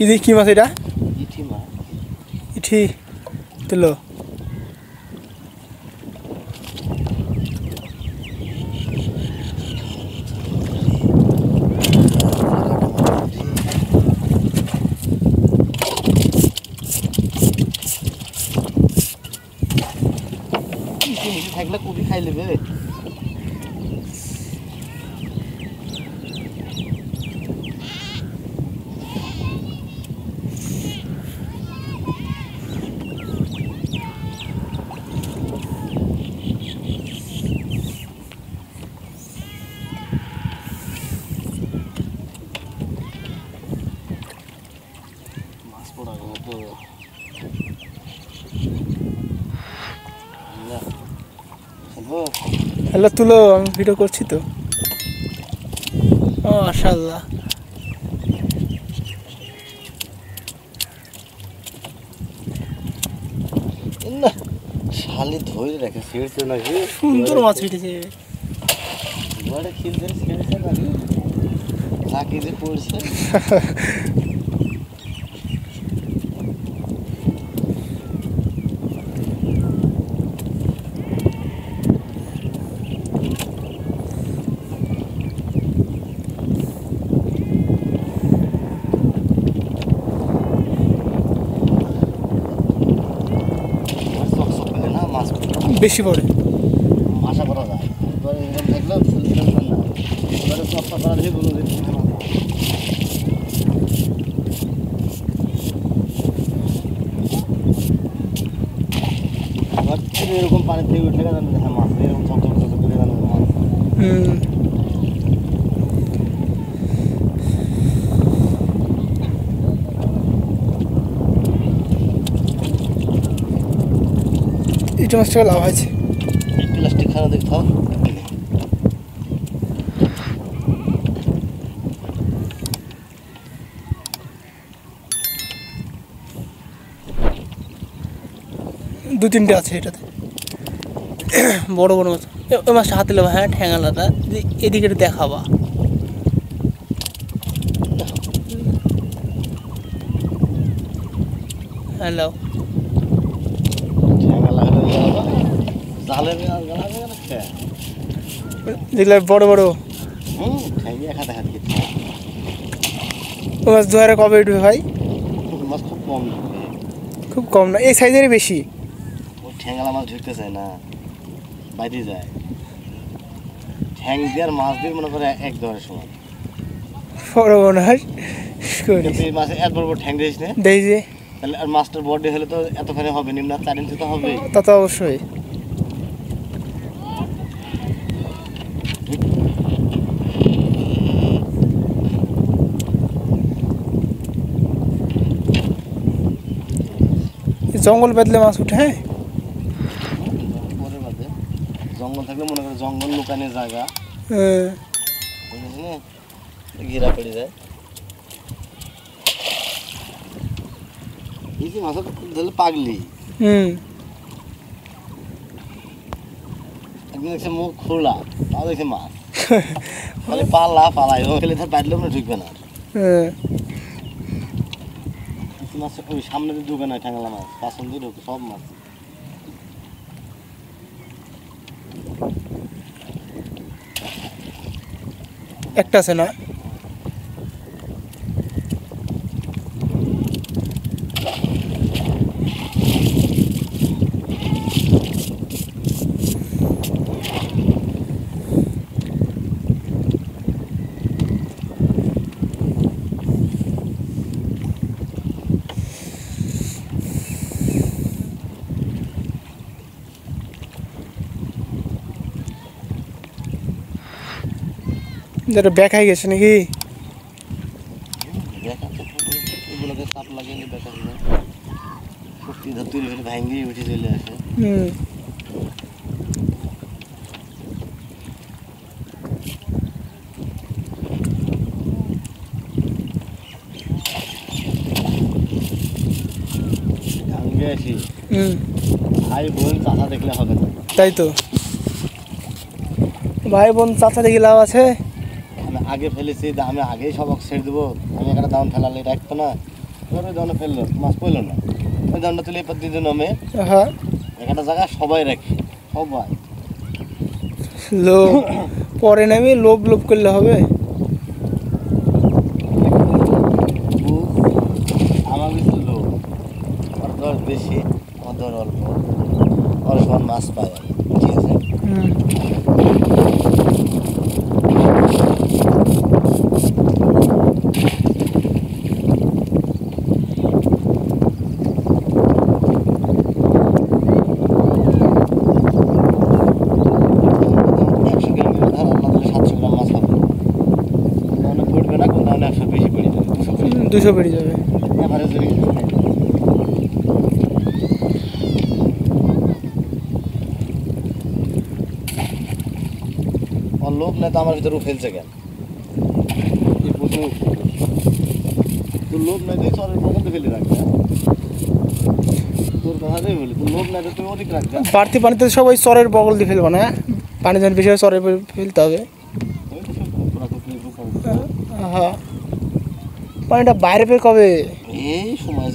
কি দেখি কি মাছ এটা? ইঠি মাছ। ইঠি তুলো। থাকলে কবি খাই নেবে। মাছ পড়া তো হ্যালো তুলো, আমি ভিডিও করছি তো। ও মাশাআল্লাহ। না শালি ধরে রেখে ছেড়েছে নাকি? সুন্দর মাছ উঠেছে। বড় খিল ধরে ছেড়েছে নাকি? চাকি যে পড়ছে। বেশি পড়ে আশা করা যায়। এবারে এরকম থাকলেও ফুল ফেলবেন না। এবারে চপ্পা করা দিয়ে বলুন যে এরকম পানি থেকে উঠে গেলেন হ্যাঁ মাছ এরকম চকচক চকচক করে গেলেন মাছ। ইটা মাছটা লাভ আছে। প্লাস্টিক খানা দেখতাম। দু তিনটে আছে এটাতে বড় বড় মাছ। ওই মাছটা হাতে নেবা, হ্যাঁ ঠ্যাঙালাটা এদিকে একটু দেখাবা। হ্যালো যেগুলো বড় বড় মাছ দুয়ারে কবে উঠবে ভাই? মাছ খুব কম, খুব কম না, এই সাইজেরই বেশি। ঠ্যাংলা মাছ ঢুকতে চায় না, বাইরে যায়। ঠ্যাং দিয়ে আর মাছ দিয়ে মনে করে এক ধরে সমান। বড় মনে হয় মাছে এত বড় বড় ঠ্যাং দিয়েছিস না? দেখছি। তাহলে আর মাছটার বডি হলে তো এতখানি হবে নিম্ন 4 ইঞ্চি তো হবে। তা তো অবশ্যই। জঙ্গল বেঁধলে মাছ উঠে। হ্যাঁ জঙ্গল থাকলে মনে করে জঙ্গল লুকানোর জায়গা, ঘেরা পড়ে যায়। মাছ ধরলে পাগলি। একদিন দেখছে মুখ খোলা, তাও দেখছে মাছ খালি পাল্লা পালাই খেলে তার বাড়লেও না ঢুকবে না। মাছ ওই সামনে দিয়ে ঢুকে না, ঠ্যাংলা মাছ পাশন দিয়ে ঢুকে সব মাছ। একটা আছে না? যেটা ব্যাক হয়ে গেছে নাকি? ভাঙ্গি উঠে চলে আসে। ভাই বোন চাচা দেখলে হবে না। তাই তো, ভাই বোন চাচা দেখি লাভ আছে। আমি আগে ফেলেছি, আমি আগেই সবক ছেড়ে দেবো, আমি একটা দাম ফেলালে রাখতো না। ওই দামটা ফেললো মাছ পড়লো না ওই দামটা তুলে এবার দিয়ে নামে হ্যাঁ একটা জায়গায় সবাই রাখি সবাই লোভ পরে নামে লোভ লোভ করলে হবে। আমার কিছু লোক ওর দর বেশি আমার দর অল্প ওর সবার মাছ পায় আর কি, ঠিক আছে। দুশো বেড়ে যাবে। লোক না তো আমার ভিতরে ফেলছে কেন তোর লোক নাই তুই চরের পর্যন্ত ফেলে রাখবে তোর কথাটাই বলি তোর লোক নাই তো তুই অধিক রাখবে বাড়তি পানিতে সবাই চরের বগল দিয়ে ফেলবো না, পানি যেন বেশি হয় চরের ফেলতে হবে। হ্যাঁ পানিটা বাইরে পেয়ে কবে এই সময়